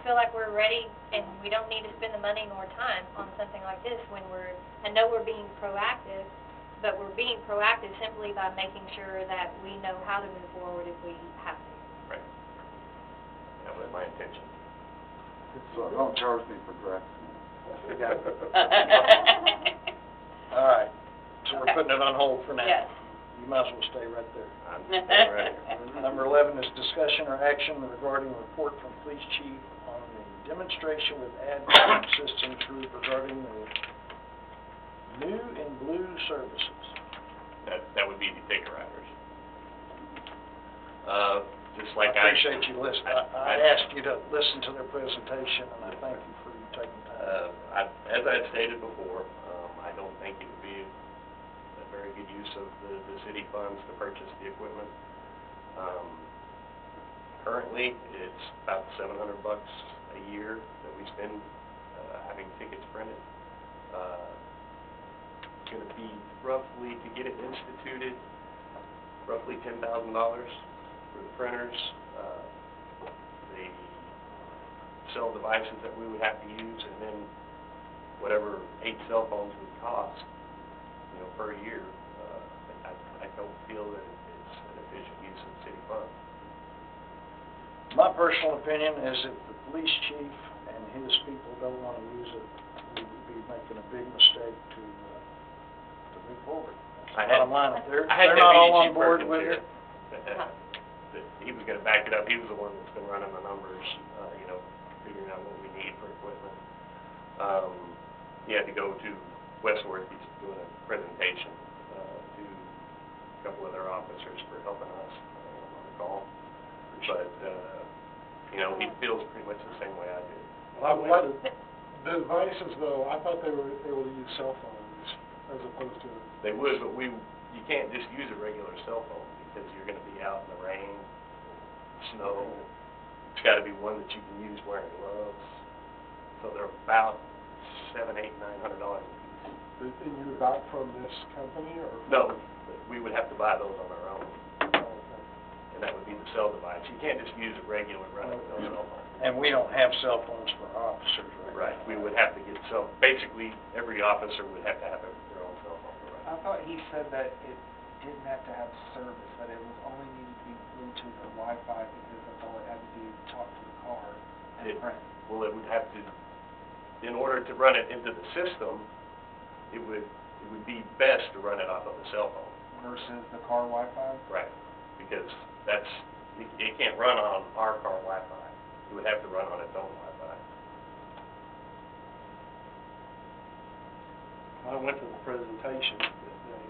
feel like we're ready, and we don't need to spend the money nor time on something like this when I know we're being proactive, but we're being proactive simply by making sure that we know how to move forward if we have to. Right. That was my intention. So don't charge me for drafting. All right, so we're putting it on hold for now. Yes. You might as well stay right there. I'm staying right here. Number 11 is discussion or action regarding report from police chief on the demonstration with ad system through regarding the new and blue services. That would be the ticket writers. Just like I appreciate you listening. I asked you to listen to their presentation, and I thank you for you taking time. As I had stated before, I don't think it would be a very good use of the city funds to purchase the equipment. Currently, it's about $700 a year that we spend having tickets printed. It's going to be roughly, to get it instituted, roughly $10,000 for the printers, the cell devices that we would have to use, and then whatever 8 cell phones would cost, per year. I don't feel that it's an efficient use of city funds. My personal opinion is if the police chief and his people don't want to use it, we would be making a big mistake to move forward. Bottom line, if they're not all on board with it. He was going to back it up. He was the one that's been running the numbers, figuring out what we need for equipment. He had to go to Westworth. He's doing a presentation to a couple of their officers for helping us on the call. But, he feels pretty much the same way I do. The devices, though, I thought they were able to use cell phones as opposed to... They would, but you can't just use a regular cell phone because you're going to be out in the rain, snow. It's got to be one that you can use wearing gloves. So they're about $700, $800, $900 a piece. And you bought from this company, or...? No, we would have to buy those on our own. And that would be the cell device. You can't just use a regular run-of-the-mill cell phone. And we don't have cell phones for our officers, right? Right. We would have to get basically, every officer would have to have their own cell phone. I thought he said that it didn't have to have service, that it was only needed to be Bluetooth or Wi-Fi because that's all it had to do, talk to the car and print. Well, it would have to, in order to run it into the system, it would be best to run it off of a cell phone. Versus the car Wi-Fi? Right. Because it can't run on our car Wi-Fi. It would have to run on its own Wi-Fi. I went to the presentation that day.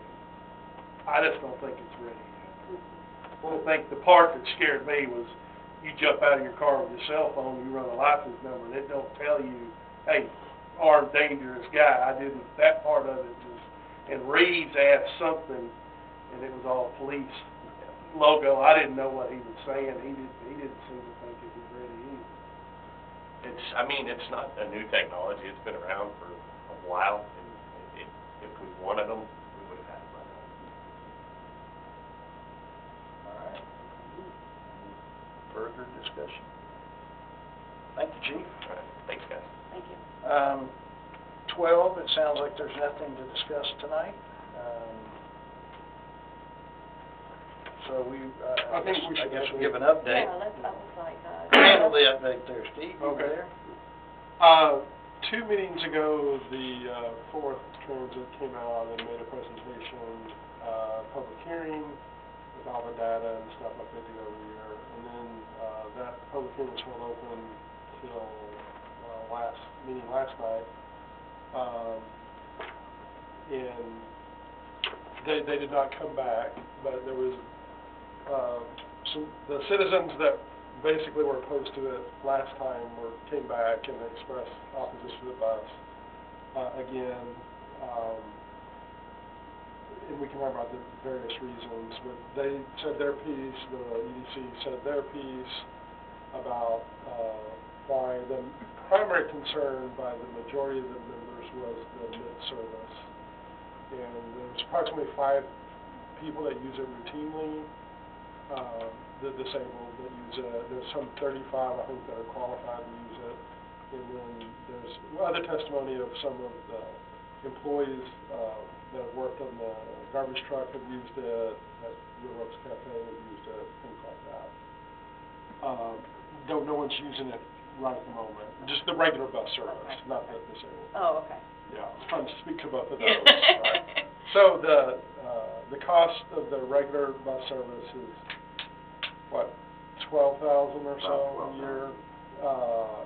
I just don't think it's ready yet. Well, I think the part that scared me was you jump out of your car with your cell phone, you run a license number, and it don't tell you, hey, armed, dangerous guy. That part of it just, and Reeves asked something, and it was all police logo. I didn't know what he was saying. He didn't seem to think it was ready either. It's not a new technology. It's been around for a while. And if we wanted them, we would have had them by now. All right. Further discussion? Thank you, Chief. All right. Thanks, guys. Thank you. 12, it sounds like there's nothing to discuss tonight. So I guess we'll give an update. Yeah, that was like... Handle the update there, Steve. You Okay. there? 2 meetings ago, the 4th Transit came out and made a presentation, public hearing with all the data and stuff like they do every year. And then that public hearing was held open till last night. And they did not come back, but there was the citizens that basically were opposed to it last time came back and expressed opposition to the bus again. And we can talk about the various reasons, but they said their piece, the EDC said their piece about why the primary concern by the majority of the members was the mid service. And there's approximately 5 people that use it routinely, the disabled that use it. There's some 35, I think, that are qualified to use it. And then there's other testimony of some of the employees, that have worked on the garbage truck have used it, at Real Oaks Cafe have used it, things like that. Though no one's using it right at the moment, just the regular bus service, not the disabled. Oh, okay. Yeah, I was trying to speak to both of those, right? So the cost of the regular bus service is, what, 12,000 or so a year?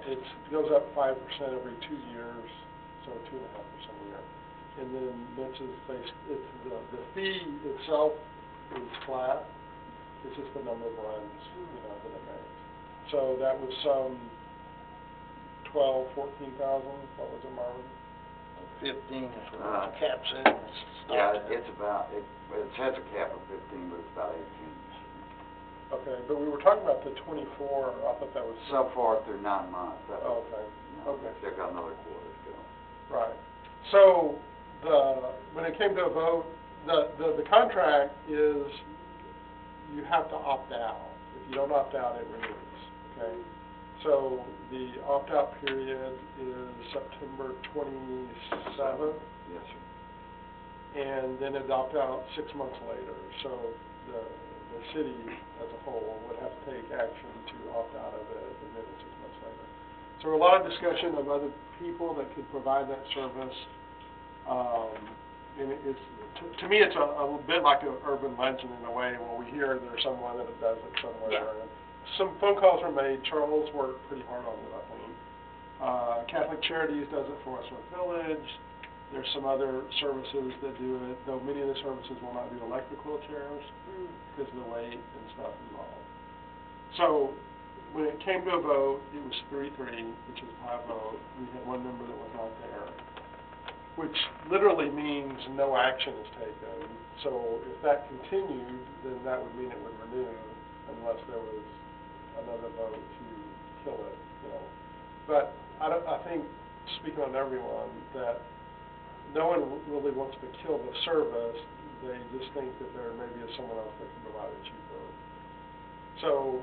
It goes up 5% every 2 years, so 2.5% a year. And then this is the fee itself is flat, it's just the number of runs, that it makes. So that was some 12, 14,000, what was it, Marvin? 15 is what the cap said. It's Yeah, stopped at. it's about, it has a cap of 15, but it's about 18. Okay, but we were talking about the 24, I thought that was... So far through 9 months. That was, Okay, okay. They've got another quarter to go. Right. So, when it came to a vote, the contract is you have to opt out. If you don't opt out, it renews, okay? So, the opt-out period is September 27th, Yes, sir. and then it opt out 6 months later. So, the city as a whole would have to take action to opt out of it, and then it's 6 months later. So a lot of discussion of other people that could provide that service. And it's, to me, it's a bit like an urban legend in a way, where we hear there's someone that does it somewhere. Yeah. And some phone calls were made. Charles worked pretty hard on it, I think. Catholic Charities does it for Westwood Village. There's some other services that do it, though many of the services will not do electric wheelchairs because of the weight and stuff involved. So when it came to a vote, it was 3-3, which is a high vote. We had one member that was not there, which literally means no action is taken. So if that continued, then that would mean it would renew unless there was another vote to kill it, But I think, speaking on everyone, that no one really wants to kill the service. They just think that there maybe is someone else that can provide it cheaper. So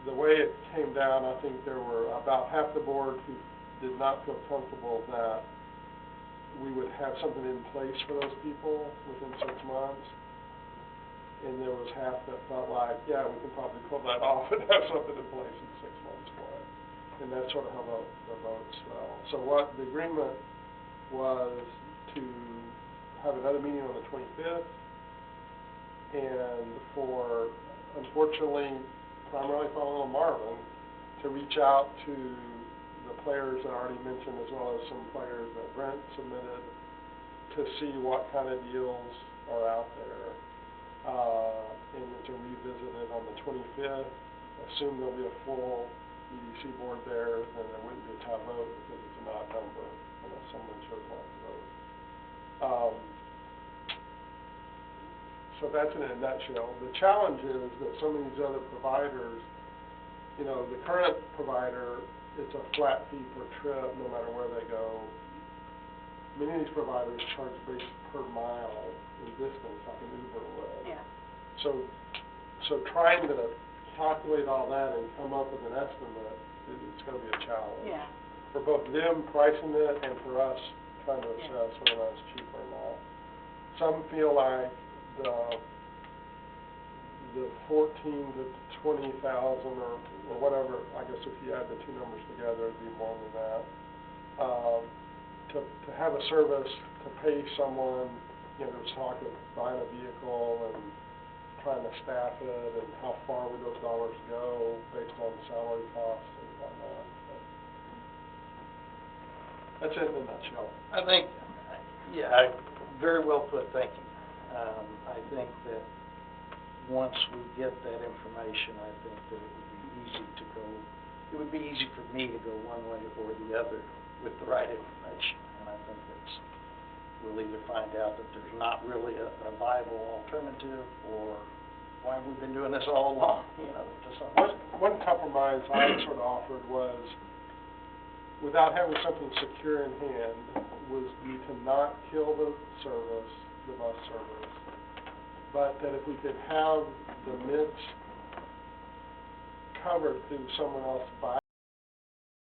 the way it came down, I think there were about half the board who did not feel comfortable that we would have something in place for those people within 6 months. And there was half that felt like, yeah, we can probably pull that off and have something in place in 6 months for it. And that's sort of how the votes fell. So what the agreement was to have another meeting on the 25th, and for, unfortunately, primarily following Marvin, to reach out to the players that I already mentioned, as well as some players that Brent submitted, to see what kind of deals are out there, and then to revisit it on the 25th. Assume there'll be a full EDC board there, then there wouldn't be a tie vote because it's an odd number unless someone chose not to vote. So that's in a nutshell. The challenge is that some of these other providers, the current provider, it's a flat fee per trip no matter where they go. Many of these providers charge based per mile in distance, like an Uber would. Yeah. So trying to calculate all that and come up with an estimate, it's going to be a challenge. Yeah. For both them pricing it and for us trying to Yeah. assess whether that's cheaper or not. Some feel like the 14 to 20,000 or whatever, I guess if you add the two numbers together, it'd be more than that. To have a service, to pay someone, there's talk of buying a vehicle and trying to staff it, and how far would those dollars go based on salary costs and whatnot. But that's it in a nutshell. I think, very well put, thank you. I think that once we get that information, I think that it would be easy for me to go one way or the other with the right information. And I think we'll either find out that there's not really a viable alternative, or why have we been doing this all along, to some extent. One compromise I sort of offered was, without having something secure in hand, was to not kill the service, the bus service, but that if we could have the MITs covered through someone else by